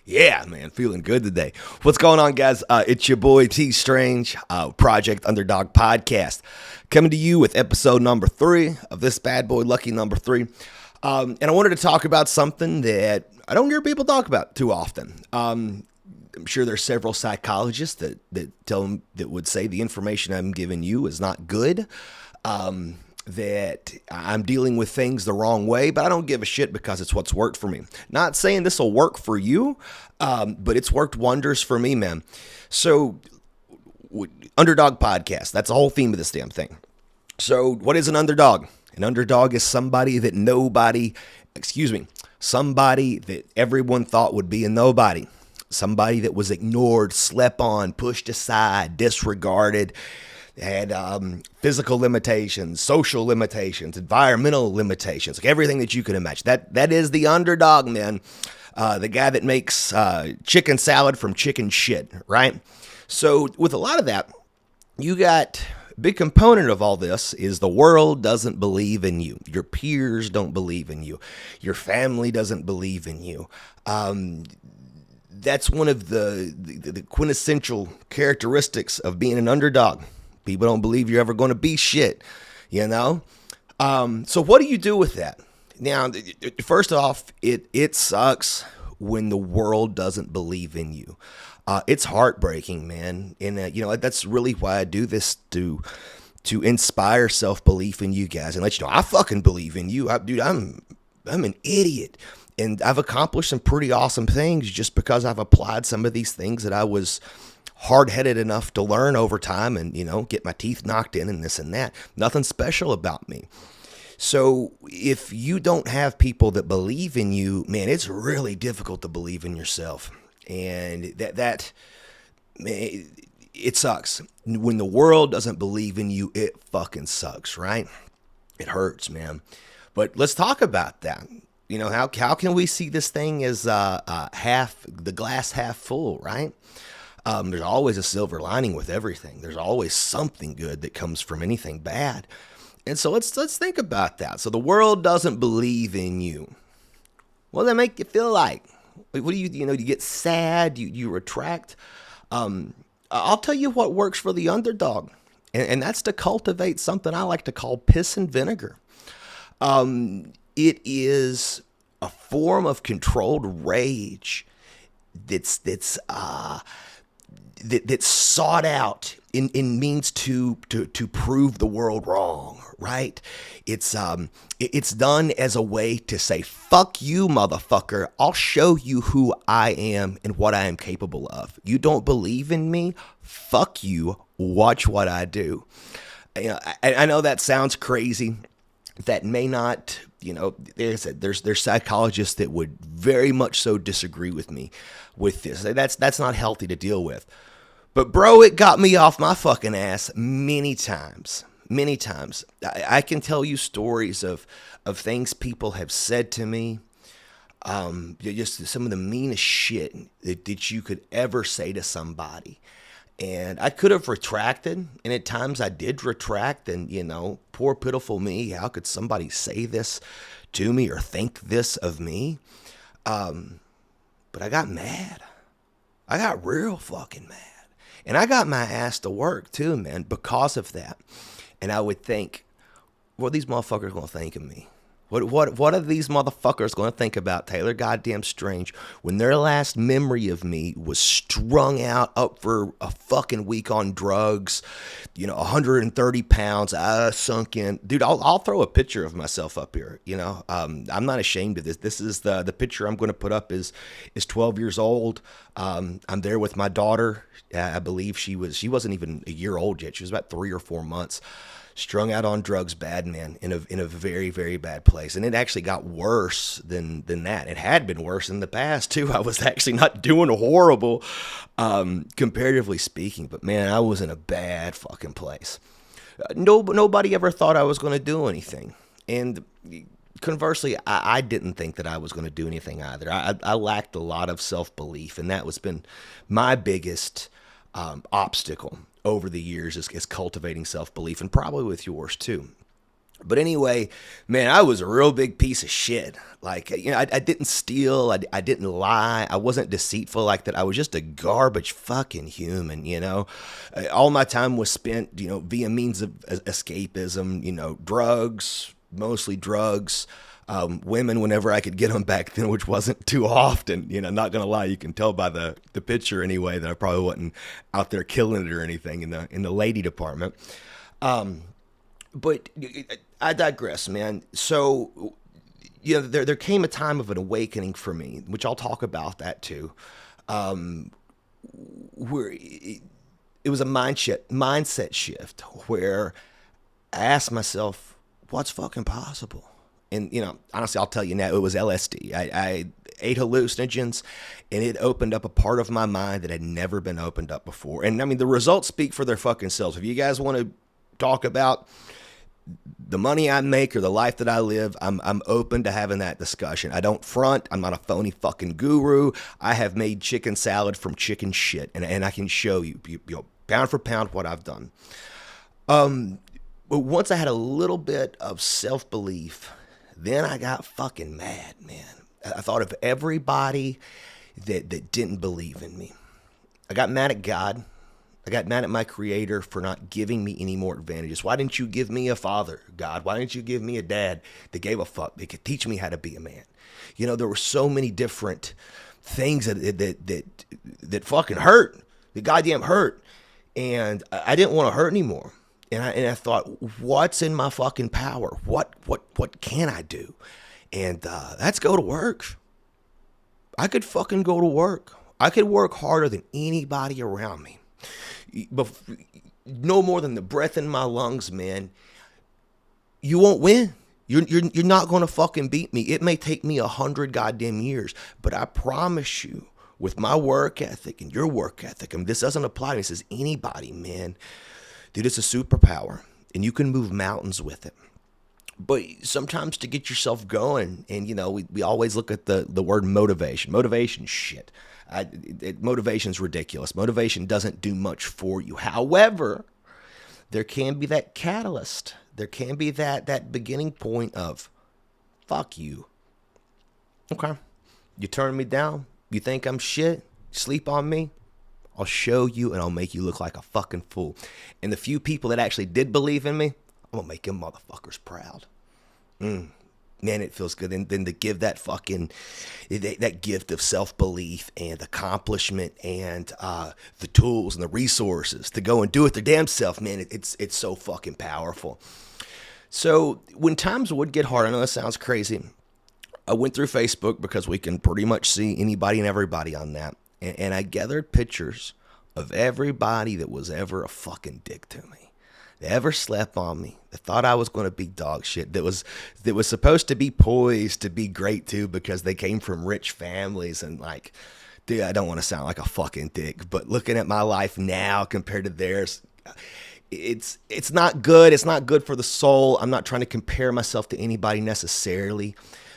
Yeah, man, feeling good today. What's going on, guys? It's your boy T Strange, Project Underdog podcast, coming to you with episode number 3 of this bad boy, lucky number 3. And I wanted to talk about something that I don't hear people talk about too often. I'm sure there's several psychologists that would say the information I'm giving you is not good. That I'm dealing with things the wrong way, but I don't give a shit because it's what's worked for me. Not saying this will work for you, but it's worked wonders for me, man. So, Underdog podcast, that's the whole theme of this damn thing. So, what is an underdog? An underdog is somebody that somebody that everyone thought would be a nobody. Somebody that was ignored, slept on, pushed aside, disregarded, had physical limitations, social limitations, environmental limitations, like everything that you can imagine. That is the underdog, man. The guy that makes chicken salad from chicken shit, right? So with a lot of that, you got a big component of all this is the world doesn't believe in you. Your peers don't believe in you. Your family doesn't believe in you. That's one of the quintessential characteristics of being an underdog. People don't believe you're ever going to be shit, you know? So what do you do with that? Now, first off, it sucks when the world doesn't believe in you. It's heartbreaking, man. And, that's really why I do this, to inspire self-belief in you guys and let you know I fucking believe in you. I'm an idiot. And I've accomplished some pretty awesome things just because I've applied some of these things that I was hard-headed enough to learn over time and, get my teeth knocked in and this and that. Nothing special about me. So if you don't have people that believe in you, man, it's really difficult to believe in yourself. And that man, it sucks. When the world doesn't believe in you, it fucking sucks, right? It hurts, man. But let's talk about that. How can we see this thing as the glass half full, right? There's always a silver lining with everything. There's always something good that comes from anything bad. And so let's think about that. So the world doesn't believe in you. What does that make you feel like? What do you get sad? You retract? I'll tell you what works for the underdog. And that's to cultivate something I like to call piss and vinegar. It is a form of controlled rage that's sought out in means to prove the world wrong, right? It's done as a way to say, fuck you, motherfucker. I'll show you who I am and what I am capable of. You don't believe in me? Fuck you. Watch what I do. I know that sounds crazy. That may not, there's psychologists that would very much so disagree with me with this. That's not healthy to deal with. But bro, it got me off my fucking ass many times. Many times. I can tell you stories of things people have said to me. Just some of the meanest shit that you could ever say to somebody. And I could have retracted, and at times I did retract, and, poor pitiful me, how could somebody say this to me or think this of me? But I got mad. I got real fucking mad. And I got my ass to work too, man, because of that. And I would think, what are these motherfuckers going to think of me? What are these motherfuckers going to think about Taylor goddamn Strange when their last memory of me was strung out up for a fucking week on drugs, 130 pounds, sunk in. Dude, I'll throw a picture of myself up here, I'm not ashamed of this. This is the picture I'm going to put up is 12 years old. I'm there with my daughter. I believe she wasn't even a year old yet. She was about 3 or 4 months. Strung out on drugs, bad, man, in a very, very bad place. And it actually got worse than that. It had been worse in the past, too. I was actually not doing horrible, comparatively speaking. But, man, I was in a bad fucking place. Nobody ever thought I was going to do anything. And conversely, I didn't think that I was going to do anything either. I lacked a lot of self-belief, and that was been my biggest obstacle over the years is cultivating self-belief, and probably with yours too. But anyway, man, I was a real big piece of shit. Like, I didn't steal. I didn't lie. I wasn't deceitful like that. I was just a garbage fucking human. All my time was spent, via means of escapism, drugs, mostly drugs. Women, whenever I could get them back then, which wasn't too often. Not gonna lie, you can tell by the picture anyway that I probably wasn't out there killing it or anything in the lady department. But I digress, man. So, there came a time of an awakening for me, which I'll talk about that too, where it was a mindset shift where I asked myself, what's fucking possible? And, honestly, I'll tell you now, it was LSD. I ate hallucinogens, and it opened up a part of my mind that had never been opened up before. And, I mean, the results speak for their fucking selves. If you guys want to talk about the money I make or the life that I live, I'm open to having that discussion. I don't front. I'm not a phony fucking guru. I have made chicken salad from chicken shit, and I can show you, pound for pound what I've done. But once I had a little bit of self-belief, then I got fucking mad, man. I thought of everybody that didn't believe in me. I got mad at God. I got mad at my creator for not giving me any more advantages. Why didn't you give me a father, God? Why didn't you give me a dad that gave a fuck, that could teach me how to be a man? There were so many different things that fucking hurt, that goddamn hurt. And I didn't want to hurt anymore. And I thought, what's in my fucking power? What can I do? And that's go to work. I could fucking go to work. I could work harder than anybody around me. But no more than the breath in my lungs, man. You won't win. You're not gonna fucking beat me. It may take me 100 goddamn years, but I promise you, with my work ethic and your work ethic, and this doesn't apply to me. This is anybody, man. Dude, it's a superpower, and you can move mountains with it. But sometimes to get yourself going, and we always look at the word motivation. Motivation shit. Motivation's ridiculous. Motivation doesn't do much for you. However, there can be that catalyst. There can be that beginning point of, fuck you. Okay. You turn me down. You think I'm shit. Sleep on me. I'll show you and I'll make you look like a fucking fool. And the few people that actually did believe in me, I'm gonna make them motherfuckers proud. Man, it feels good. And then to give that fucking, that gift of self-belief and accomplishment and the tools and the resources to go and do it their damn self, man, it's so fucking powerful. So when times would get hard, I know that sounds crazy. I went through Facebook because we can pretty much see anybody and everybody on that. And I gathered pictures of everybody that was ever a fucking dick to me. That ever slept on me, that thought I was going to be dog shit, that was supposed to be poised to be great too because they came from rich families. And like, dude, I don't want to sound like a fucking dick, but looking at my life now compared to theirs, it's not good. It's not good for the soul. I'm not trying to compare myself to anybody necessarily.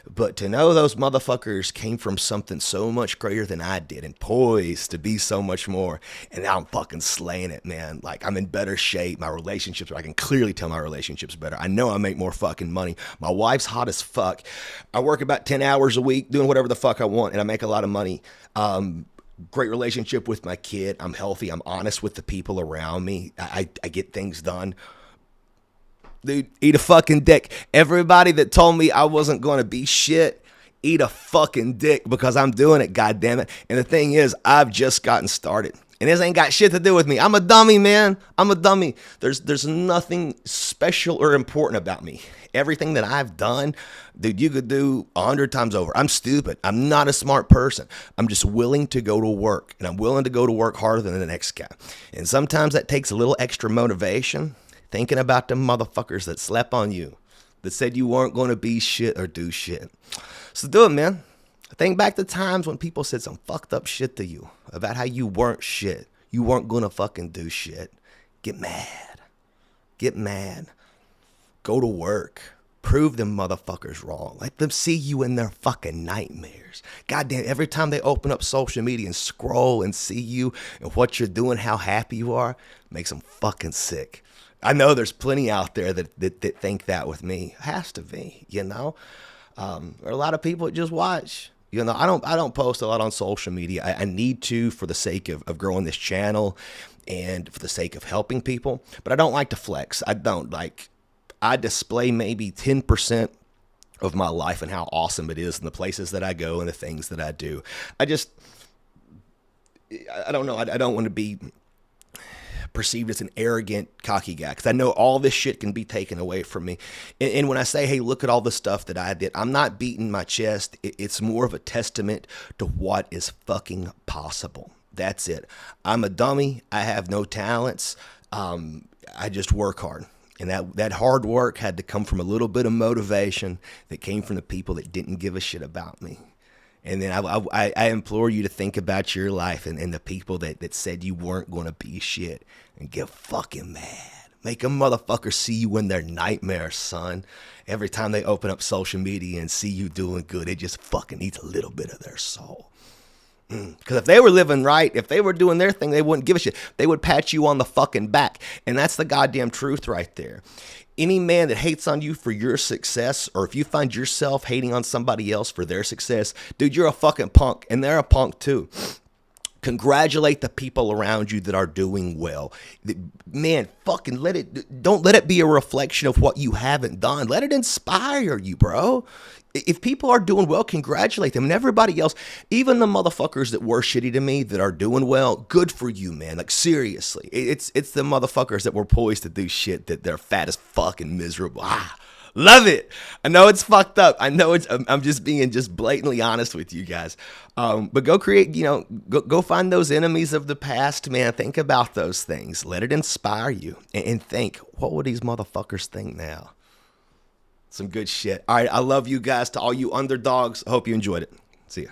But to know those motherfuckers came from something so much greater than I did and poised to be so much more. And now I'm fucking slaying it, man. Like, I'm in better shape. My relationships, I can clearly tell my relationships better. I know I make more fucking money. My wife's hot as fuck. I work about 10 hours a week doing whatever the fuck I want, and I make a lot of money. Great relationship with my kid. I'm healthy. I'm honest with the people around me. I get things done. Dude, eat a fucking dick. Everybody that told me I wasn't going to be shit, eat a fucking dick because I'm doing it, goddammit. And the thing is, I've just gotten started. And this ain't got shit to do with me. I'm a dummy, man. I'm a dummy. There's nothing special or important about me. Everything that I've done, dude, you could do 100 times over. I'm stupid. I'm not a smart person. I'm just willing to go to work. And I'm willing to go to work harder than the next guy. And sometimes that takes a little extra motivation. Thinking about them motherfuckers that slept on you, that said you weren't going to be shit or do shit. So do it, man. Think back to times when people said some fucked up shit to you about how you weren't shit. You weren't going to fucking do shit. Get mad. Get mad. Go to work. Prove them motherfuckers wrong. Let them see you in their fucking nightmares. Goddamn, every time they open up social media and scroll and see you and what you're doing, how happy you are, makes them fucking sick. I know there's plenty out there that think that with me. It has to be, you know. There are a lot of people that just watch. You know, I don't post a lot on social media. I need to for the sake of growing this channel and for the sake of helping people. But I don't like to flex. I display maybe 10% of my life and how awesome it is and the places that I go and the things that I do. I don't know. I don't want to be perceived as an arrogant, cocky guy because I know all this shit can be taken away from me. And when I say, hey, look at all the stuff that I did, I'm not beating my chest. It's more of a testament to what is fucking possible. That's it. I'm a dummy. I have no talents. I just work hard. And that hard work had to come from a little bit of motivation that came from the people that didn't give a shit about me. And then I implore you to think about your life and the people that said you weren't going to be shit and get fucking mad. Make a motherfucker see you in their nightmares, son. Every time they open up social media and see you doing good, it just fucking eats a little bit of their soul. Because if they were living right, if they were doing their thing, they wouldn't give a shit. They would pat you on the fucking back. And that's the goddamn truth right there. Any man that hates on you for your success, or if you find yourself hating on somebody else for their success, dude, you're a fucking punk, and they're a punk too. Congratulate the people around you that are doing well. Man, fucking don't let it be a reflection of what you haven't done. Let it inspire you, bro. If people are doing well, congratulate them. And everybody else, even the motherfuckers that were shitty to me that are doing well, good for you, man. Like, seriously. It's the motherfuckers that were poised to do shit that they're fat as fuck and miserable. Love it. I know it's fucked up. I know I'm just being just blatantly honest with you guys. But go create, go find those enemies of the past, man. Think about those things. Let it inspire you. And think, what would these motherfuckers think now? Some good shit. All right, I love you guys. To all you underdogs, I hope you enjoyed it. See ya.